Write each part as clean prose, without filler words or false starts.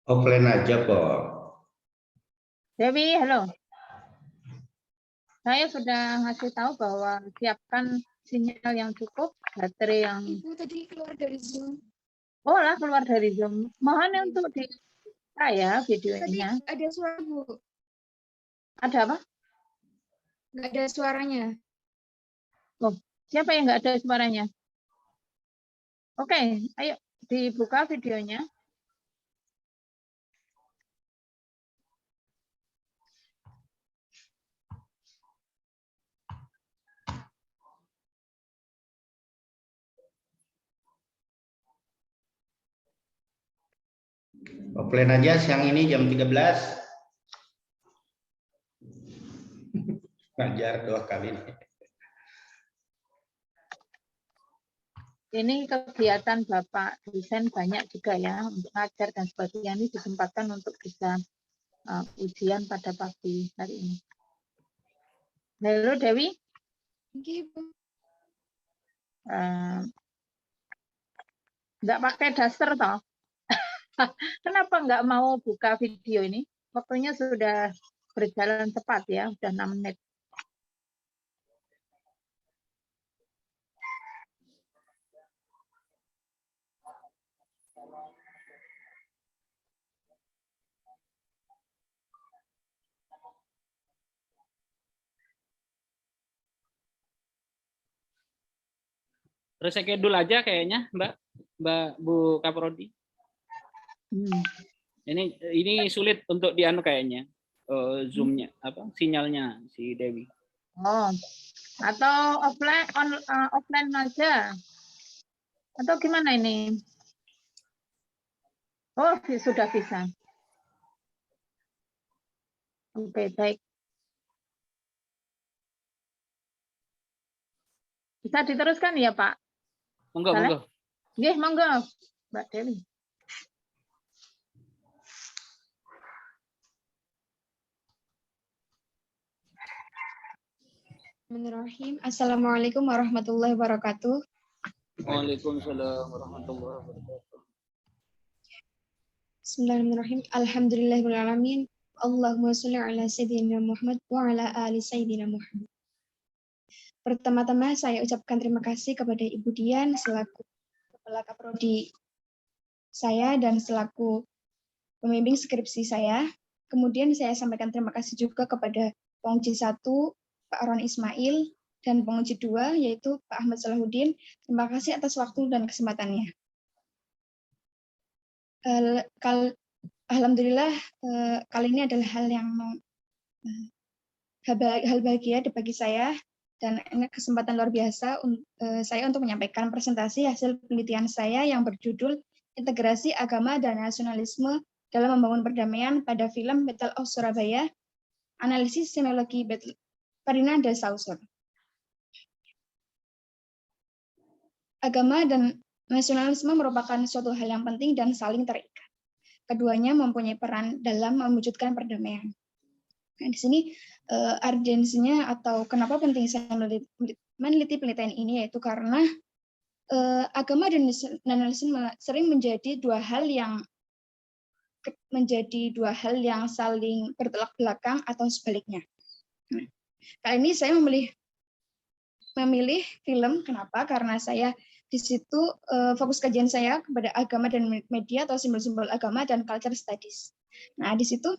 Offline aja kok. Dewi, halo. Saya sudah ngasih tahu bahwa siapkan sinyal yang cukup, baterai yang... Ibu tadi keluar dari Zoom. Oh lah, keluar dari Zoom. Mohon Iya. untuk di saya Tadi videonya. ada suara, Bu. Ada apa? Nggak ada suaranya. Oh, siapa yang nggak ada suaranya? Oke, ayo dibuka videonya. Offline aja siang ini jam 13. Ngajar 2 kali nih. Ini kegiatan Bapak desain banyak juga ya, untuk ngajar dan sebagainya. Ini disempatkan untuk bisa ujian pada pagi hari ini. Halo Dewi. Ibu. Nggak pakai daster toh? Kenapa nggak mau buka video ini? Waktunya sudah berjalan tepat ya, sudah 6 menit. Reschedule aja kayaknya, Mbak Bu Kaprodi. Ini sulit untuk dianu kayaknya. Zoom-nya sinyalnya si Dewi. Oh. Atau offline aja. Atau gimana ini? Oh, sudah bisa. Oke, baik. Bisa diteruskan ya, Pak? Monggo, monggo. Nggih, monggo, Mbak Dewi. Bismillahirrahmanirrahim. Assalamualaikum warahmatullahi wabarakatuh. Waalaikumsalam warahmatullahi wabarakatuh. Bismillahirrahmanirrahim. Alhamdulillahirabbil alamin. Allahumma sholli ala sayyidina Muhammad wa ala ali sayyidina Muhammad. Pertama-tama saya ucapkan terima kasih kepada Ibu Dian selaku Kepala Kaprodi saya dan selaku pembimbing skripsi saya. Kemudian saya sampaikan terima kasih juga kepada penguji 1, Pak Ron Ismail, dan penguji 2, yaitu Pak Ahmad Salahuddin. Terima kasih atas waktu dan kesempatannya. Alhamdulillah, kali ini adalah hal bahagia bagi saya, dan ini kesempatan luar biasa saya untuk menyampaikan presentasi hasil penelitian saya yang berjudul Integrasi Agama dan Nasionalisme dalam Membangun Perdamaian pada film Battle of Surabaya, Analisis Semiologi Ferdinand de Saussure. Agama dan nasionalisme merupakan suatu hal yang penting dan saling terikat. Keduanya mempunyai peran dalam mewujudkan perdamaian. Nah, di sini urgensinya atau kenapa penting saya meneliti penelitian ini, yaitu karena agama dan nasionalisme sering menjadi dua hal yang saling bertolak belakang atau sebaliknya. Nah, kali ini saya memilih film. Kenapa? Karena saya di situ fokus kajian saya kepada agama dan media atau simbol-simbol agama dan culture studies. Nah, di situ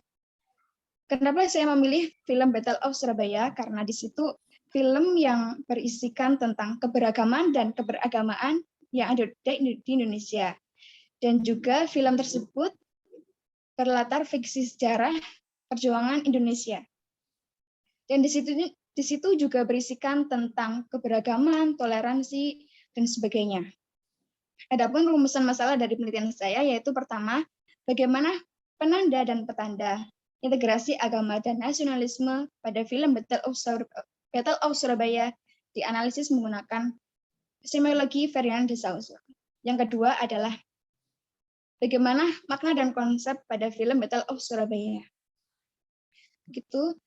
kenapa saya memilih film Battle of Surabaya? Karena di situ film yang berisikan tentang keberagaman dan keberagamaan yang ada di Indonesia. Dan juga film tersebut berlatar fiksi sejarah perjuangan Indonesia. Dan di situ juga berisikan tentang keberagaman, toleransi, dan sebagainya. Adapun rumusan masalah dari penelitian saya yaitu pertama, bagaimana penanda dan petanda integrasi agama dan nasionalisme pada film Battle of Surabaya dianalisis menggunakan semiologi Ferdinand de Saussure. Yang kedua adalah bagaimana makna dan konsep pada film Battle of Surabaya. Gitu.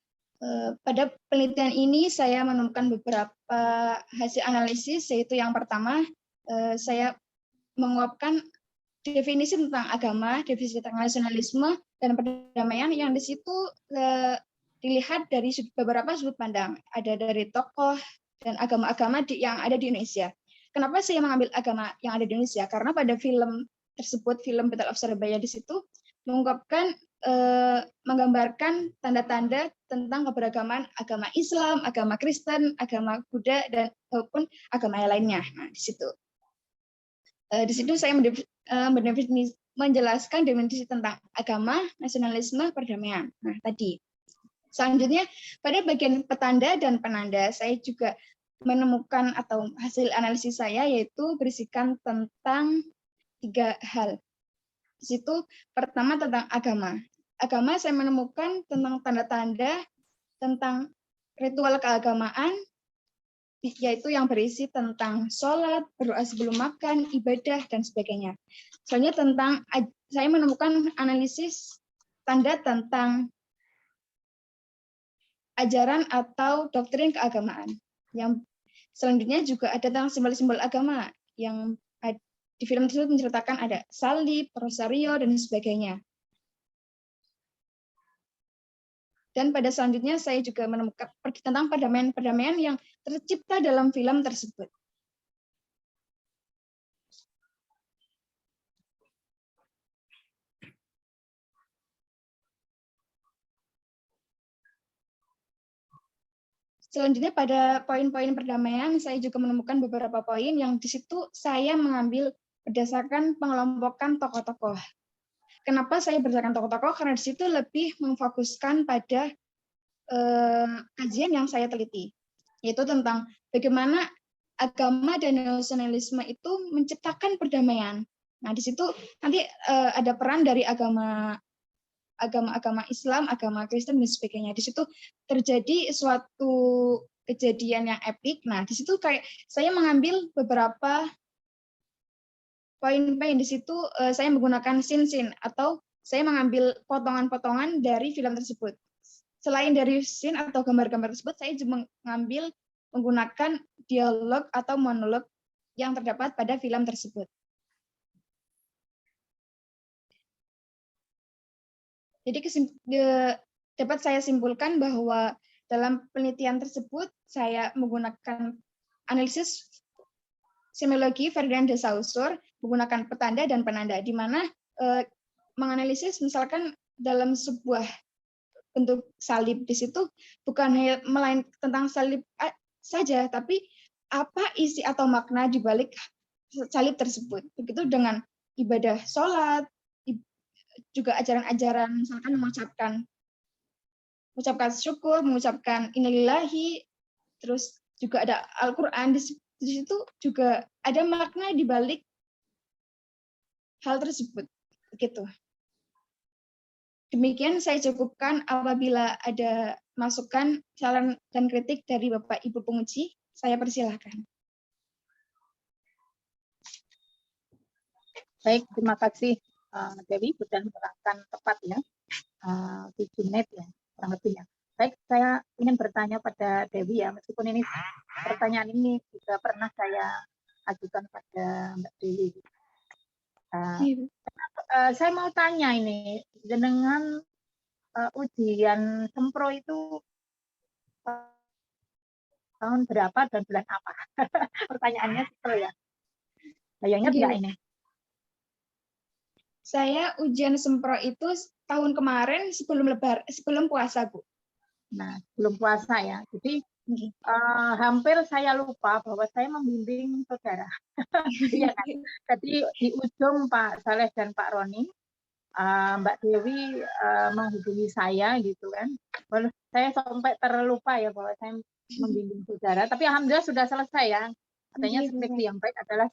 Pada penelitian ini saya menemukan beberapa hasil analisis, yaitu yang pertama saya menguapkan definisi tentang agama, definisi tentang nasionalisme dan perdamaian yang di situ dilihat dari beberapa sudut pandang. Ada dari tokoh dan agama-agama yang ada di Indonesia. Kenapa saya mengambil agama yang ada di Indonesia? Karena pada film tersebut, film Battle of Surabaya di situ mengungkapkan, menggambarkan tanda-tanda tentang keberagaman agama Islam, agama Kristen, agama Buddha, dan maupun agama yang lainnya. Nah, di situ saya menjelaskan definisi tentang agama, nasionalisme, perdamaian. Nah, tadi. Selanjutnya, pada bagian petanda dan penanda, saya juga menemukan atau hasil analisis saya yaitu berisikan tentang 3 hal. Di situ pertama tentang agama. Agama saya menemukan tentang tanda-tanda, tentang ritual keagamaan, yaitu yang berisi tentang sholat, berdoa sebelum makan, ibadah, dan sebagainya. Soalnya saya menemukan analisis tanda tentang ajaran atau doktrin keagamaan. Yang selanjutnya juga ada tentang simbol-simbol agama yang di film tersebut menceritakan ada salib, rosario, dan sebagainya. Dan pada selanjutnya saya juga menemukan tentang perdamaian yang tercipta dalam film tersebut. Selanjutnya pada poin-poin perdamaian, saya juga menemukan beberapa poin yang di situ saya mengambil berdasarkan pengelompokan tokoh-tokoh. Kenapa saya berdasarkan tokoh-tokoh? Karena di situ lebih memfokuskan pada kajian yang saya teliti, yaitu tentang bagaimana agama dan nasionalisme itu menciptakan perdamaian. Nah, di situ nanti ada peran dari agama Islam, agama Kristen, dan sebagainya. Di situ terjadi suatu kejadian yang epik. Nah, di situ kayak saya mengambil beberapa poin-poin di situ, saya menggunakan scene atau saya mengambil potongan-potongan dari film tersebut. Selain dari scene atau gambar-gambar tersebut, saya juga menggunakan dialog atau monolog yang terdapat pada film tersebut. Jadi dapat saya simpulkan bahwa dalam penelitian tersebut saya menggunakan analisis semiologi Ferdinand de Saussure, menggunakan petanda dan penanda, di mana menganalisis misalkan dalam sebuah bentuk salib di situ bukan hanya melainkan tentang salib saja, tapi apa isi atau makna di balik salib tersebut. Begitu dengan ibadah sholat, juga ajaran-ajaran misalkan mengucapkan syukur, mengucapkan innalillahi, terus juga ada Al-Quran, di situ juga ada makna di balik hal tersebut. Begitu. Demikian saya cukupkan. Apabila ada masukan, saran, dan kritik dari Bapak Ibu penguji, saya persilahkan. Baik, terima kasih Dewi sudah menerangkan tepat ya, 7 menit ya, kurang lebihnya. Baik, saya ingin bertanya pada Dewi ya, meskipun ini pertanyaan ini juga pernah saya ajukan pada Mbak Dewi. Saya mau tanya ini, dengan ujian Sempro itu tahun berapa dan bulan apa? Pertanyaannya simpel ya. Bayangnya nggak ini? Saya ujian Sempro itu tahun kemarin sebelum puasa, Bu. Nah, sebelum puasa ya. Jadi hampir saya lupa bahwa saya membimbing saudara. Iya kan? Jadi di ujung Pak Saleh dan Pak Roni, Mbak Dewi menghubungi saya gitu kan. Saya sampai terlupa ya bahwa saya membimbing saudara. Tapi alhamdulillah sudah selesai ya. Katanya skripsi yang baik adalah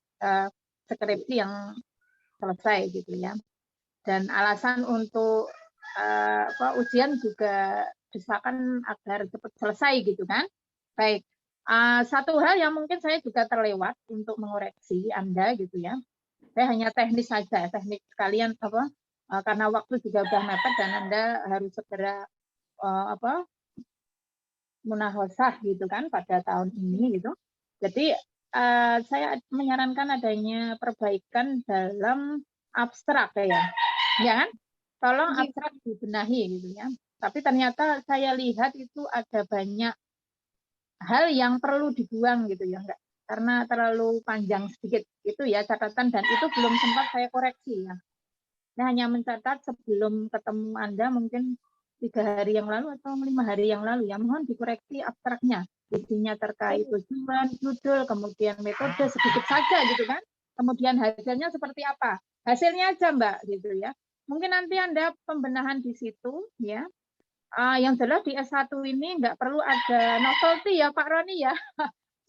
skripsi yang selesai gitu ya. Dan alasan untuk ujian juga desakan agar cepat selesai gitu kan. Baik, satu hal yang mungkin saya juga terlewat untuk mengoreksi Anda gitu ya. Saya hanya teknis saja, teknik sekalian karena waktu juga sudah mepet dan Anda harus segera munahosah gitu kan pada tahun ini gitu. Jadi saya menyarankan adanya perbaikan dalam abstrak ya kan? Tolong Iya. abstrak dibenahi gitu ya. Tapi ternyata saya lihat itu ada banyak hal yang perlu dibuang gitu ya, enggak, karena terlalu panjang sedikit itu ya catatan, dan itu belum sempat saya koreksi ya. Saya hanya mencatat sebelum ketemu Anda mungkin 3 hari yang lalu atau 5 hari yang lalu ya, mohon dikoreksi abstraknya, isinya terkait tujuan, judul, kemudian metode sedikit saja gitu kan, kemudian hasilnya seperti apa, hasilnya aja Mbak gitu ya. Mungkin nanti Anda pembenahan di situ ya. Yang jelas di S1 ini nggak perlu ada novelty ya Pak Roni ya.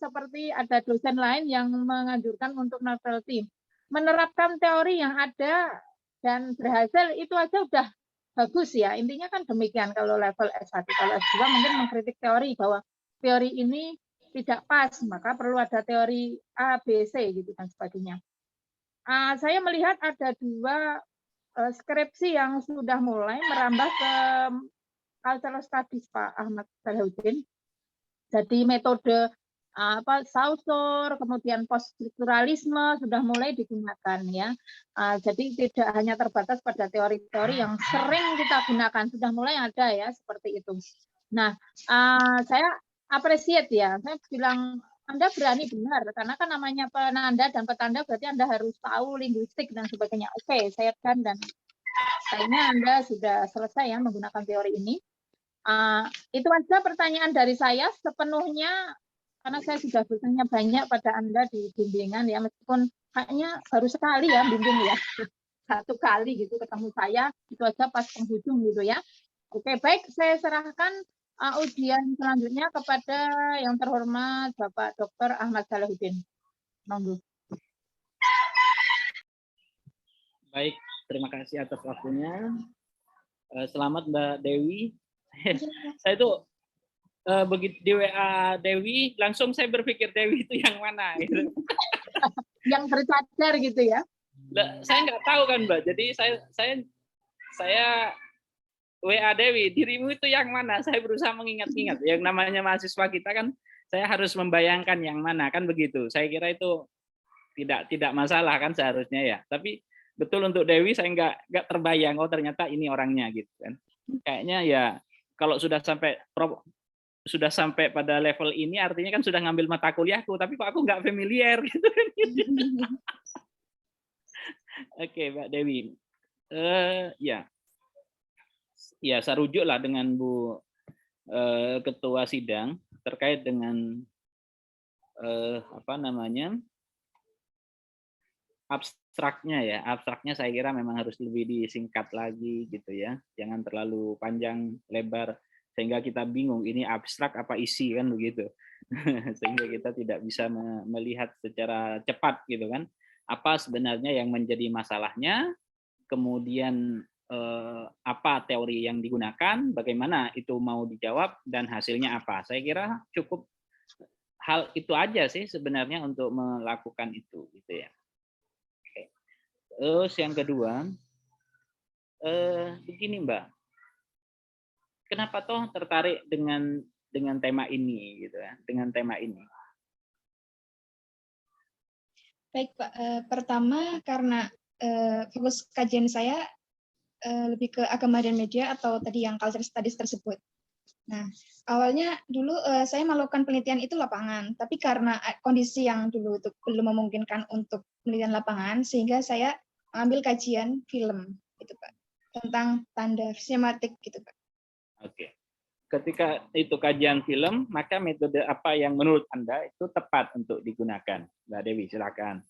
Seperti ada dosen lain yang menganjurkan untuk novelty. Menerapkan teori yang ada dan berhasil itu aja udah bagus ya. Intinya kan demikian kalau level S1. Kalau S2 mungkin mengkritik teori bahwa teori ini tidak pas, maka perlu ada teori A, B, C gitu dan sebagainya. Saya melihat ada 2 skripsi yang sudah mulai merambah ke cultural studies Pak Ahmad Salahuddin. Jadi metode Saussure, kemudian poststrukturalisme sudah mulai digunakan ya. Jadi tidak hanya terbatas pada teori-teori yang sering kita gunakan, sudah mulai ada ya seperti itu. Nah, saya appreciate ya. Saya bilang Anda berani benar karena kan namanya penanda dan petanda berarti Anda harus tahu linguistik dan sebagainya. Oke, saya kan dan kayaknya Anda sudah selesai ya menggunakan teori ini. Itu aja pertanyaan dari saya, sepenuhnya karena saya sudah bertanya banyak pada Anda di bimbingan ya, meskipun kayaknya baru sekali ya bimbing ya, 1 kali gitu ketemu saya, itu aja pas penghujung gitu ya. Oke, baik, saya serahkan ujian selanjutnya kepada yang terhormat Bapak Dr. Ahmad Salahuddin. Monggo. Baik, terima kasih atas waktunya. Selamat Mbak Dewi. Saya tuh begitu di WA Dewi, langsung saya berpikir Dewi itu yang mana gitu. Yang bercadar gitu ya. Saya nggak tahu kan Mbak, jadi saya WA Dewi, dirimu itu yang mana? Saya berusaha mengingat-ingat. Yang namanya mahasiswa kita kan, saya harus membayangkan yang mana kan begitu. Saya kira itu tidak masalah kan seharusnya ya. Tapi betul untuk Dewi saya nggak terbayang. Oh ternyata ini orangnya gitu kan. Kayaknya ya kalau sudah sampai pada level ini artinya kan sudah ngambil mata kuliahku. Tapi kok aku nggak familiar gitu kan. Oke Mbak Dewi. Ya, saya rujuklah dengan Bu Ketua Sidang terkait dengan abstraknya ya. Abstraknya saya kira memang harus lebih disingkat lagi gitu ya. Jangan terlalu panjang lebar sehingga kita bingung ini abstrak apa isi kan begitu. Sehingga kita tidak bisa melihat secara cepat gitu kan. Apa sebenarnya yang menjadi masalahnya, kemudian apa teori yang digunakan, bagaimana itu mau dijawab, dan hasilnya apa. Saya kira cukup hal itu aja sih sebenarnya untuk melakukan itu, gitu ya. Oke. Terus yang kedua, begini Mbak, kenapa toh tertarik dengan tema ini, gitu ya, dengan tema ini? Baik Pak, pertama karena fokus kajian saya lebih ke agama dan media atau tadi yang culture studies tersebut. Nah, awalnya dulu saya melakukan penelitian itu lapangan, tapi karena kondisi yang dulu itu belum memungkinkan untuk penelitian lapangan, sehingga saya ambil kajian film, gitu Pak, tentang tanda semiotik, gitu Pak. Oke. Ketika itu kajian film, maka metode apa yang menurut Anda itu tepat untuk digunakan? Mbak Dewi, silakan.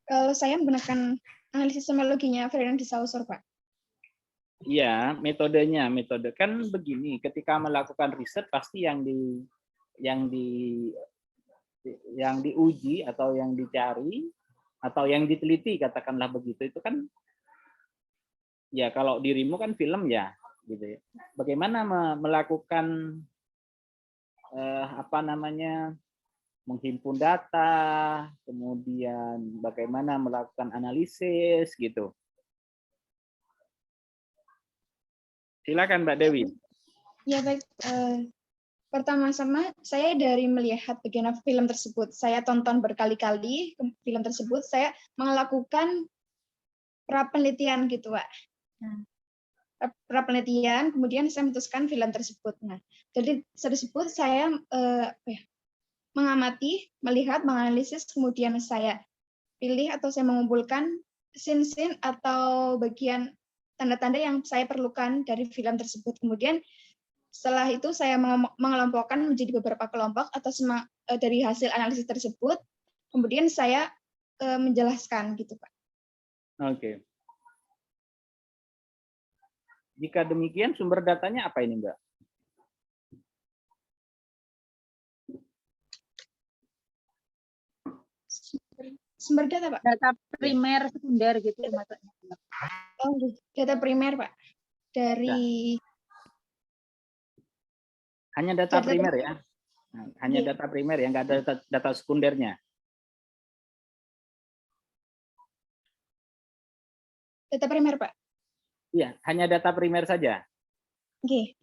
Kalau saya menggunakan analisis semiologinya Ferdinand de Saussure, Pak. Iya, metode kan begini. Ketika melakukan riset pasti yang diuji atau yang dicari atau yang diteliti katakanlah begitu itu kan ya kalau dirimu kan film ya, gitu ya. Bagaimana melakukan menghimpun data, kemudian bagaimana melakukan analisis gitu. Silakan Mbak Dewi. Ya baik, Pertama-tama saya dari melihat bagian film tersebut, saya tonton berkali-kali film tersebut, saya melakukan pra-penelitian gitu, Pak. Nah, pra-penelitian, kemudian saya memutuskan film tersebut. Nah, dari tersebut saya mengamati, melihat, menganalisis, kemudian saya pilih atau saya mengumpulkan scene-scene atau bagian tanda-tanda yang saya perlukan dari film tersebut. Kemudian setelah itu saya mengelompokkan menjadi beberapa kelompok atau dari hasil analisis tersebut, kemudian saya menjelaskan gitu, Pak. Oke. Jika demikian, sumber datanya apa ini, Mbak? Sumber data, Pak? Data primer, sekunder gitu maksudnya. Oh, data primer, Pak. Dari hanya data primer ya? Nah, hanya data primer ya, nggak ada data sekundernya. Data primer, Pak. Iya, hanya data primer saja. Oke.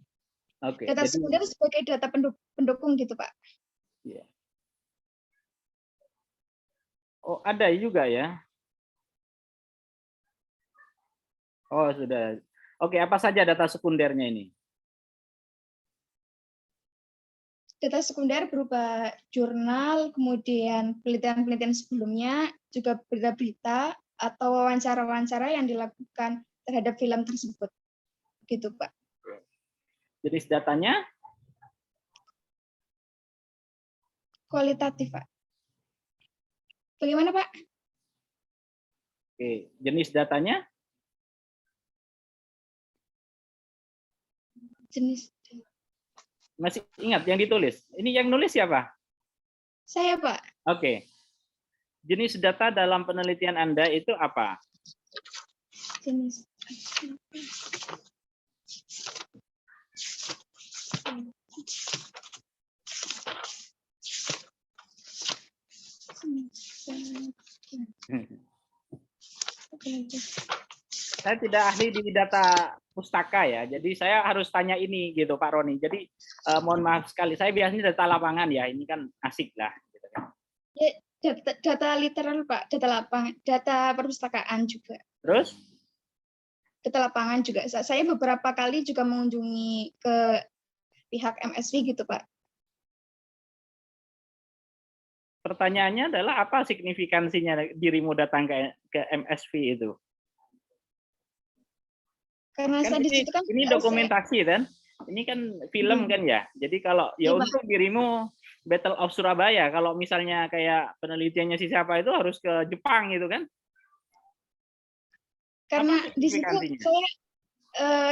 Oke. Data sekunder sebagai data pendukung gitu, Pak. Iya. Oh, ada juga ya? Oh, sudah. Oke, apa saja data sekundernya ini? Data sekunder berupa jurnal, kemudian penelitian-penelitian sebelumnya, juga berita-berita atau wawancara-wawancara yang dilakukan terhadap film tersebut. Gitu, Pak. Jenis datanya? Kualitatif, Pak. Bagaimana, Pak? Oke, jenis datanya? Jenis. Masih ingat yang ditulis? Ini yang nulis siapa? Saya, Pak. Oke. Jenis data dalam penelitian Anda itu apa? Jenis. Saya tidak ahli di data pustaka ya, jadi saya harus tanya ini gitu Pak Roni. Jadi mohon maaf sekali, saya biasanya data lapangan ya, ini kan asik lah. Gitu kan. Ya, data literal, Pak, data lapangan, data perpustakaan juga. Terus? Data lapangan juga. Saya beberapa kali juga mengunjungi ke pihak MSV gitu, Pak. Pertanyaannya adalah apa signifikansinya dirimu datang ke MSV itu? Karena Kan saya di situ kan ini dokumentasi kan? Ini kan film kan ya. Jadi kalau ya untuk dirimu Battle of Surabaya, kalau misalnya kayak penelitiannya si siapa itu harus ke Jepang gitu kan? Karena di situ saya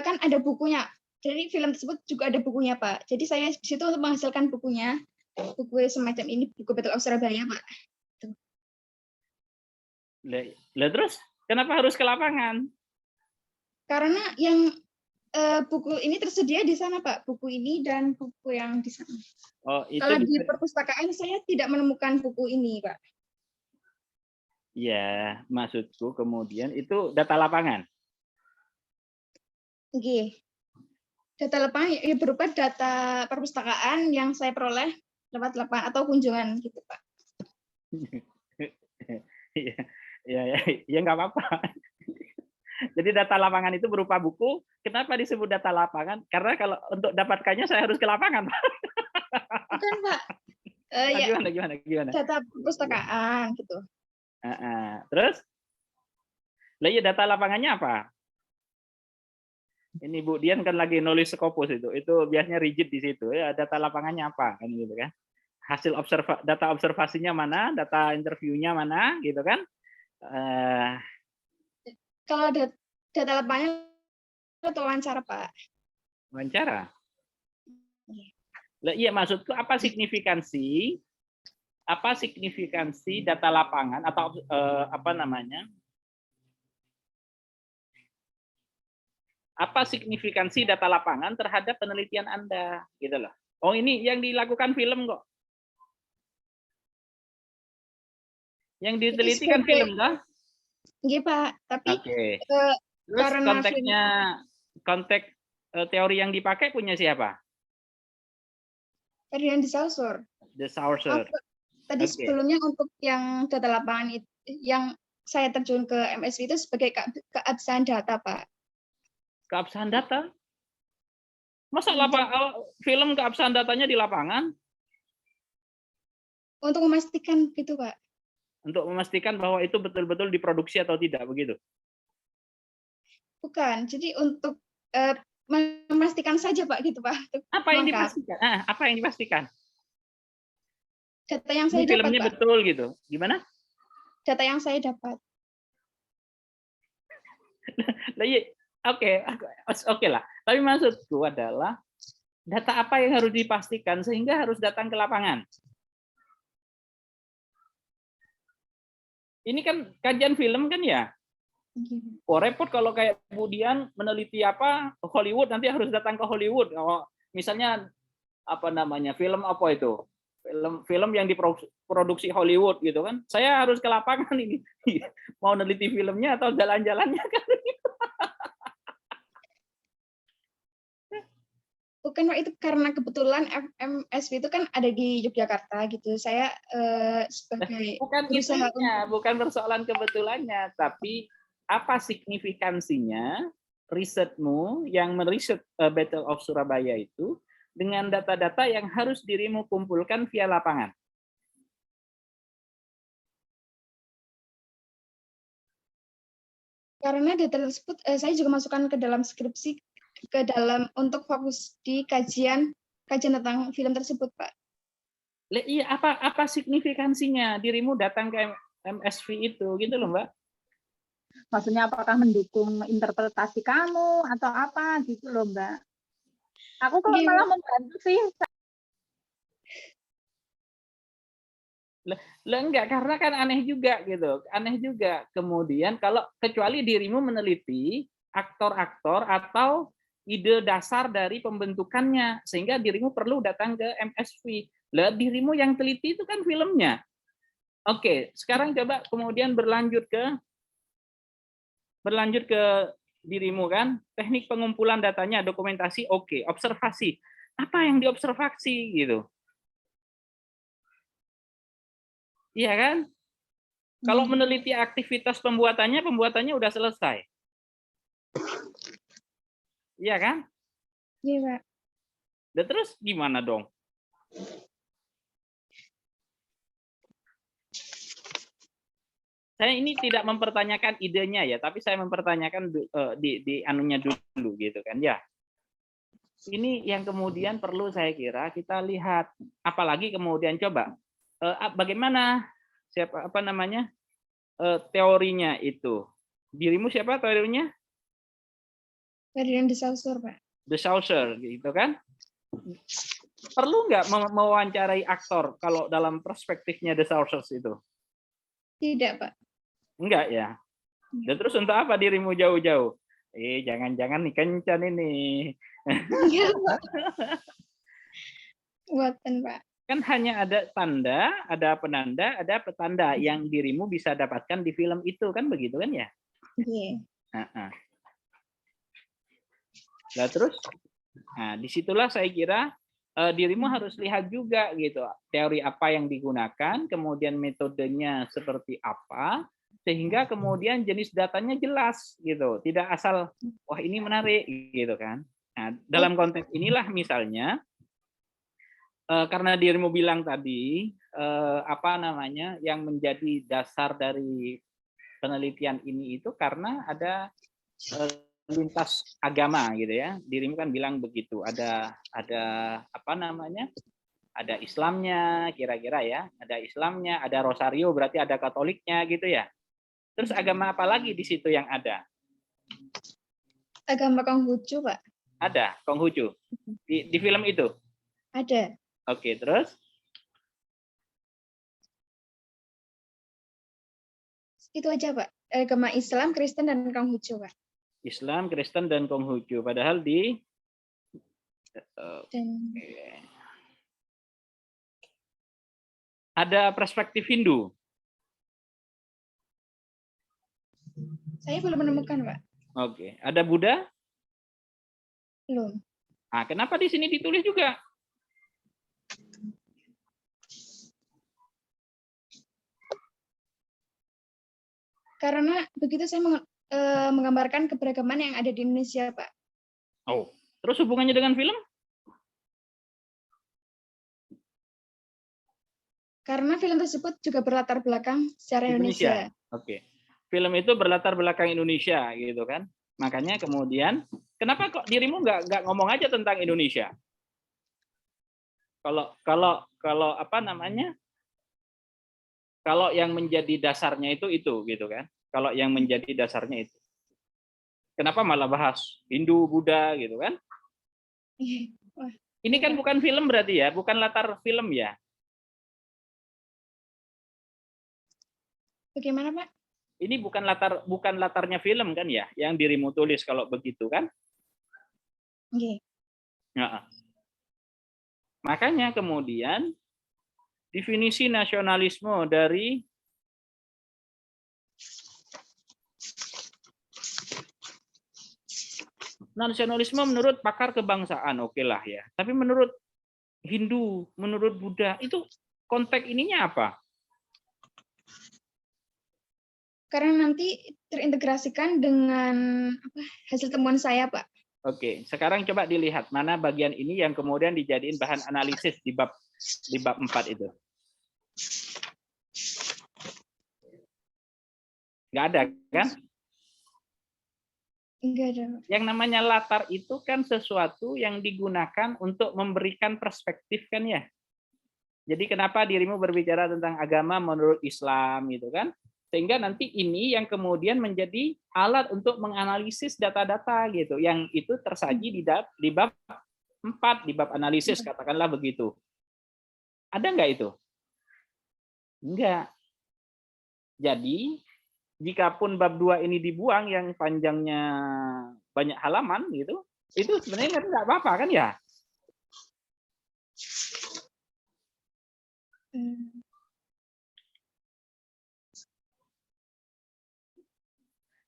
kan ada bukunya. Jadi film tersebut juga ada bukunya, Pak. Jadi saya di situ menghasilkan bukunya. Buku semacam ini, buku Battle of Surabaya, Pak. Lah terus kenapa harus ke lapangan? Karena yang buku ini tersedia di sana, Pak. Buku ini dan buku yang di sana. Oh, itu kalau di perpustakaan saya tidak menemukan buku ini, Pak. Ya, maksudku kemudian itu data lapangan. Oke. Data lapangan ya berupa data perpustakaan yang saya peroleh lewat lapangan atau kunjungan gitu, Pak. Ya nggak apa-apa. Jadi data lapangan itu berupa buku. Kenapa disebut data lapangan? Karena kalau untuk dapatkannya saya harus ke lapangan. Bukan, Pak. Gimana? Data perpustakaan gitu. Terus? Lah ya data lapangannya apa? Ini Bu Dian kan lagi nulis Scopus itu biasanya rigid di situ ya. Data lapangannya apa kan gitu kan? Hasil data observasinya mana? Data interviewnya mana? Gitu kan? Kalau data lapangannya atau wawancara, Pak? Wawancara. Iya, maksudku apa signifikansi data lapangan atau apa namanya? Apa signifikansi data lapangan terhadap penelitian Anda gitu loh. Oh, ini yang dilakukan film kok. Yang diteliti kan film kan? Iya, Pak. Tapi Terus konteks teori yang dipakai punya siapa? Ferdinand de Saussure. The Saussure. Tadi Oke. sebelumnya untuk yang data lapangan itu, yang saya terjun ke MSW itu sebagai keabsahan data, Pak. Keabsahan data? Masa Untuk, film keabsahan datanya di lapangan? untuk memastikan gitu, Pak. Untuk memastikan bahwa itu betul-betul diproduksi atau tidak, begitu? Bukan, jadi untuk memastikan saja, Pak, gitu, Pak. Apa yang Lengkap. dipastikan? Apa yang dipastikan? Data yang Ini saya dapat, filmnya Pak. betul gitu. Gimana? Data yang saya dapat. Nah, iya, oke lah. Tapi maksudku adalah data apa yang harus dipastikan sehingga harus datang ke lapangan. Ini kan kajian film kan ya. Oh, repot kalau kayak kemudian meneliti apa Hollywood, nanti harus datang ke Hollywood. Oh, misalnya apa namanya film apa itu? Film yang diproduksi Hollywood gitu kan. Saya harus ke lapangan ini. Mau neliti filmnya atau jalan-jalannya kan. Bukan, Pak, itu karena kebetulan MSW itu kan ada di Yogyakarta gitu. Saya sebagai Bukan berusaha itunya, bukan persoalan kebetulannya, tapi apa signifikansinya risetmu yang meriset Battle of Surabaya itu dengan data-data yang harus dirimu kumpulkan via lapangan. karena data tersebut saya juga masukkan ke dalam skripsi, ke dalam untuk fokus di kajian tentang film tersebut, Pak. Iya, apa signifikansinya dirimu datang ke MSV itu gitu loh, Mbak? Maksudnya apakah mendukung interpretasi kamu atau apa gitu loh, Mbak. Aku kalau malah membantu sih. Lah enggak, karena kan aneh juga gitu. Aneh juga. Kemudian kalau kecuali dirimu meneliti aktor-aktor atau ide dasar dari pembentukannya sehingga dirimu perlu datang ke MSV. Lah dirimu yang teliti itu kan filmnya. Oke, sekarang coba kemudian berlanjut ke dirimu kan, teknik pengumpulan datanya, dokumentasi, oke, observasi. Apa yang diobservasi gitu? Iya kan? Kalau meneliti aktivitas pembuatannya udah selesai. Iya kan? Iya, Pak. Dan terus gimana dong? Saya ini tidak mempertanyakan idenya ya, tapi saya mempertanyakan di anunya dulu gitu kan ya. Ini yang kemudian perlu saya kira kita lihat, apalagi kemudian coba bagaimana teorinya itu. Dirimu siapa teorinya? Ferdinand de Saussure, Pak. The Saussure gitu kan? Perlu nggak mewawancarai aktor kalau dalam perspektifnya The Saussure itu? Tidak, Pak. Enggak ya. Dan terus untuk apa dirimu jauh-jauh? Jangan-jangan nih kencan ini. Iya, Pak. Buatan, Pak. Kan hanya ada tanda, ada penanda, ada petanda yang dirimu bisa dapatkan di film itu kan begitu kan ya? Iya. Nah terus, disitulah saya kira dirimu harus lihat juga gitu teori apa yang digunakan, kemudian metodenya seperti apa, sehingga kemudian jenis datanya jelas gitu, tidak asal wah ini menarik gitu kan. Nah dalam konteks inilah misalnya karena dirimu bilang tadi yang menjadi dasar dari penelitian ini itu karena ada lintas agama gitu ya. Dirimu kan bilang begitu. Ada ada Islamnya kira-kira ya. Ada Islamnya, ada Rosario berarti ada Katoliknya gitu ya. Terus agama apa lagi di situ yang ada? Agama Konghucu, Pak. Ada Konghucu di film itu. Ada. Oke, terus? Itu aja, Pak. Agama Islam, Kristen, dan Konghucu, Pak. Islam, Kristen, dan Konghucu. Padahal di ada perspektif Hindu. Saya belum menemukan, Pak. Oke. Ada Buddha? Belum. Nah, kenapa di sini ditulis juga? Karena begitu saya menggambarkan keberagaman yang ada di Indonesia, Pak. Oh, terus hubungannya dengan film? Karena film tersebut juga berlatar belakang secara Indonesia. Oke. Film itu berlatar belakang Indonesia, gitu kan? Makanya kemudian, kenapa kok dirimu nggak ngomong aja tentang Indonesia? Kalau apa namanya? Kalau yang menjadi dasarnya itu gitu kan? Kalau yang menjadi dasarnya itu, kenapa malah bahas Hindu, Buddha, gitu kan? Wah, Ini kan bukan film berarti ya, bukan latar film ya? bagaimana, Pak? Ini bukan latarnya film kan ya, yang dirimu tulis kalau begitu kan? Oke. Nah, makanya kemudian definisi nasionalisme dari nasionalisme menurut pakar kebangsaan, oke lah ya. Tapi menurut Hindu, menurut Buddha, itu konteks ininya apa? Karena nanti terintegrasikan dengan hasil temuan saya, Pak. Oke, sekarang coba dilihat mana bagian ini yang kemudian dijadiin bahan analisis di bab 4 itu. Nggak ada kan? Enggak ada. Yang namanya latar itu kan sesuatu yang digunakan untuk memberikan perspektif kan ya. Jadi kenapa dirimu berbicara tentang agama menurut Islam gitu kan? Sehingga nanti ini yang kemudian menjadi alat untuk menganalisis data-data gitu, yang itu tersaji di bab 4, di bab analisis, katakanlah begitu. Ada nggak itu? Enggak. Jadi, jikapun bab 2 ini dibuang yang panjangnya banyak halaman gitu, itu sebenarnya nggak apa-apa kan ya?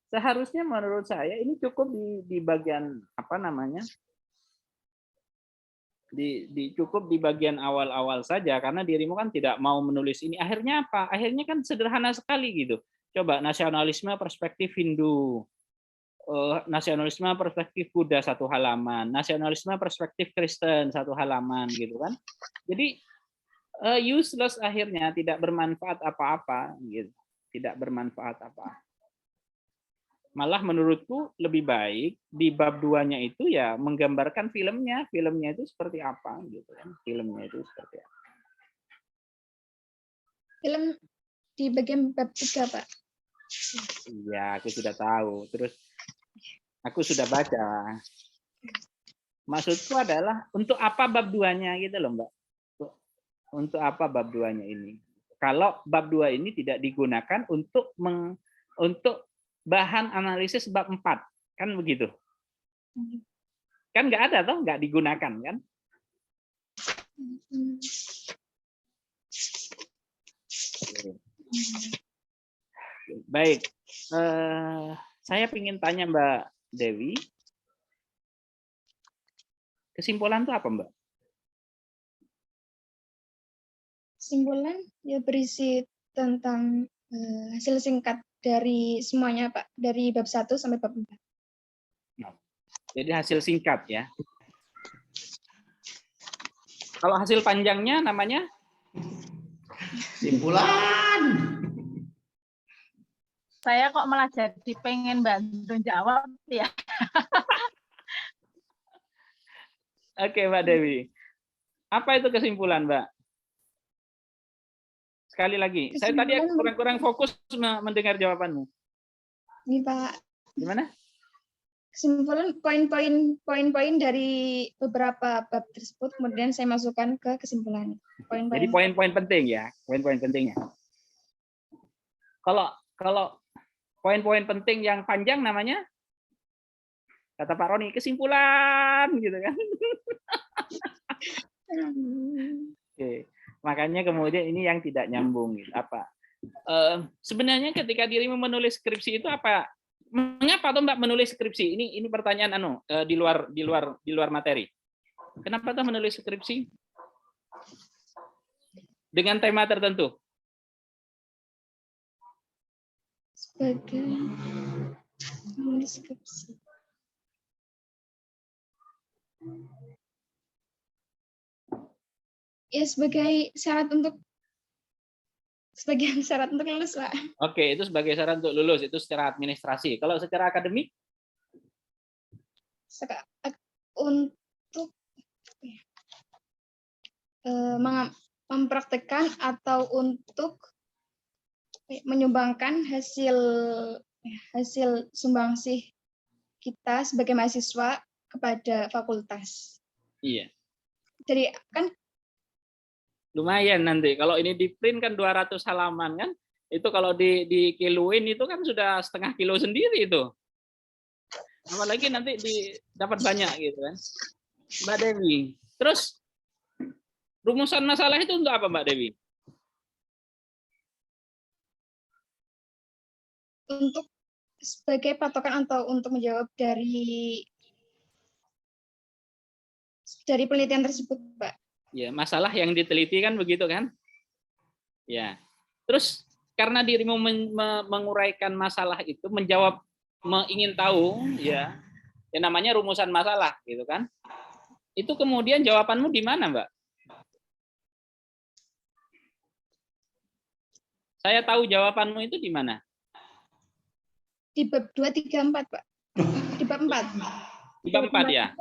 Seharusnya menurut saya ini cukup di bagian apa namanya? Cukup di bagian awal-awal saja, karena dirimu kan tidak mau menulis ini. Akhirnya apa? Akhirnya kan sederhana sekali gitu. Coba nasionalisme perspektif Hindu, nasionalisme perspektif Buddha 1 halaman, nasionalisme perspektif Kristen 1 halaman gitu kan. Jadi useless akhirnya, tidak bermanfaat apa-apa gitu. Tidak bermanfaat apa. Malah menurutku lebih baik di bab 2-nya itu ya menggambarkan filmnya itu seperti apa gitu kan. Filmnya itu seperti apa. Film di bagian bab 3, Pak. Iya, aku sudah tahu. Terus aku sudah baca. Maksudku adalah untuk apa bab 2-nya gitu loh, Mbak. Untuk apa bab 2-nya ini? Kalau bab 2 ini tidak digunakan untuk bahan analisis bab 4, kan begitu? Kan nggak ada toh, nggak digunakan kan? Baik, saya ingin tanya Mbak Dewi, kesimpulan itu apa Mbak? Kesimpulan ya berisi tentang hasil singkat dari semuanya, Pak, dari bab 1 sampai bab 4. Jadi hasil singkat ya. Kalau hasil panjangnya namanya? Simpulan. Saya kok malah jadi pengen bantu jawab ya. Oke, Mbak Dewi. Apa itu kesimpulan, Mbak? Sekali lagi, saya tadi kurang fokus mendengar jawabanmu. Ini, Pak. Gimana? Kesimpulan poin-poin dari beberapa bab tersebut kemudian saya masukkan ke kesimpulan. Jadi poin-poin penting ya, poin-poin pentingnya. Kalau poin-poin penting yang panjang namanya, kata Pak Roni, kesimpulan gitu kan. Oke. Makanya kemudian ini yang tidak nyambung gitu. Apa? Sebenarnya ketika dirimu menulis skripsi itu apa? Mengapa tuh Mbak menulis skripsi? Ini pertanyaan di luar materi. Kenapa tuh menulis skripsi? dengan tema tertentu. Sebagai deskripsi. Ya, sebagai syarat untuk lulus, Pak. Oke, itu sebagai syarat untuk lulus, itu secara administrasi. Kalau secara akademik? Untuk mempraktekkan atau untuk menyumbangkan hasil sumbangsih kita sebagai mahasiswa kepada fakultas. Iya. Jadi kan Lumayan nanti. Kalau ini di print kan 200 halaman kan. Itu kalau dikiluin itu kan sudah setengah kilo sendiri itu. Apalagi nanti dapat banyak gitu kan. Mbak Dewi. Terus rumusan masalah itu untuk apa Mbak Dewi? untuk sebagai patokan atau untuk menjawab dari penelitian tersebut, Pak. Ya, masalah yang diteliti kan begitu kan? Ya. Terus karena dirimu menguraikan masalah itu, menjawab, ingin tahu, ya, yang namanya rumusan masalah, gitu kan? Itu kemudian jawabanmu di mana, Mbak? Saya tahu jawabanmu itu di mana? Di bab 2, 3, 4, Pak. Di bab 4. Di bab 4 ya?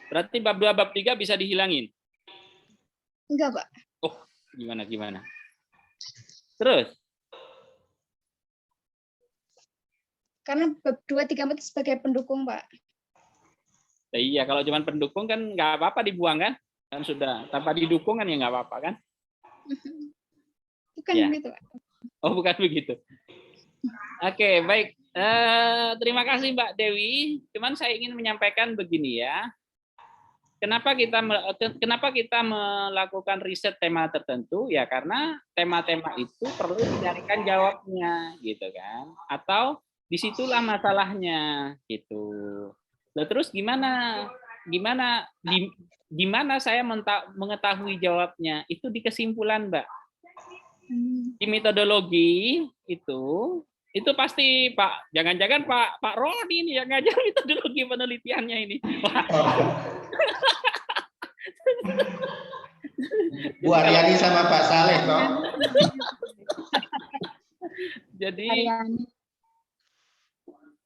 Berarti bab 2, bab 3 bisa dihilangin? Enggak, Pak. Oh, gimana? Terus? Karena bab 2, 3, 4 sebagai pendukung, Pak. Nah, iya, kalau cuma pendukung kan nggak apa-apa dibuang kan? Kan sudah, tanpa didukung kan ya nggak apa-apa kan? Bukan ya. begitu, Pak. Oh, bukan begitu. Oke, baik. Terima kasih Mbak Dewi. Cuman saya ingin menyampaikan begini ya. Kenapa kita melakukan riset tema tertentu? Ya karena tema-tema itu perlu dicarikan jawabnya, gitu kan? Atau disitulah masalahnya, gitu. Nah, terus gimana saya mengetahui jawabnya? Itu di kesimpulan, Mbak. Di metodologi itu pasti Pak, jangan-jangan Pak Rodi ini yang ngajar metodologi penelitiannya ini. Bu Aryani sama Pak Saleh toh. Jadi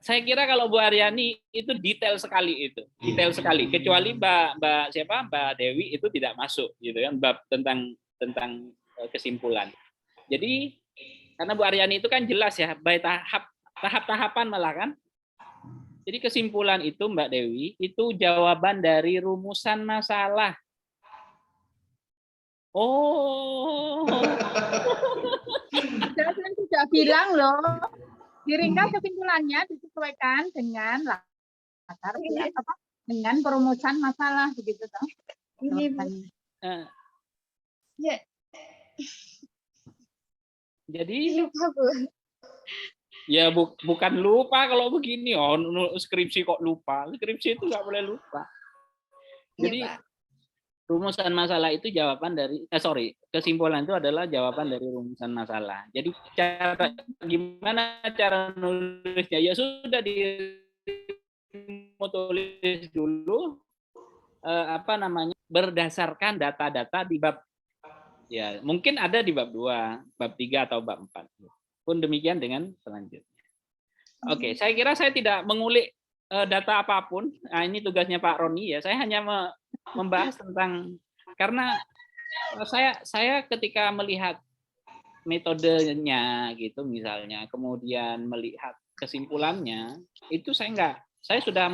saya kira kalau Bu Aryani itu detail sekali itu, detail sekali. Kecuali Mbak Dewi itu tidak masuk, gitu kan, bab tentang kesimpulan. Jadi karena Bu Aryani itu kan jelas ya, by tahap-tahapan malah kan. Jadi kesimpulan itu Mbak Dewi, itu jawaban dari rumusan masalah. Oh. Saya sudah bilang loh, diringkas kesimpulannya disesuaikan dengan latar dengan perumusan masalah begitu toh. Ini ya. Jadi lupa, Bu. Ya bukan lupa kalau begini, skripsi kok lupa. Skripsi itu nggak boleh lupa. Jadi ya, rumusan masalah itu jawaban dari kesimpulan itu adalah jawaban dari rumusan masalah. Jadi gimana cara nulisnya? Ya sudah tulis dulu berdasarkan data-data di bab, ya mungkin ada di bab 2, bab 3 atau bab 4. Pun demikian dengan selanjutnya. Oke, saya kira saya tidak mengulik data apapun. Nah, ini tugasnya Pak Roni ya. Saya hanya membahas tentang, karena saya ketika melihat metodenya gitu misalnya, kemudian melihat kesimpulannya, itu saya sudah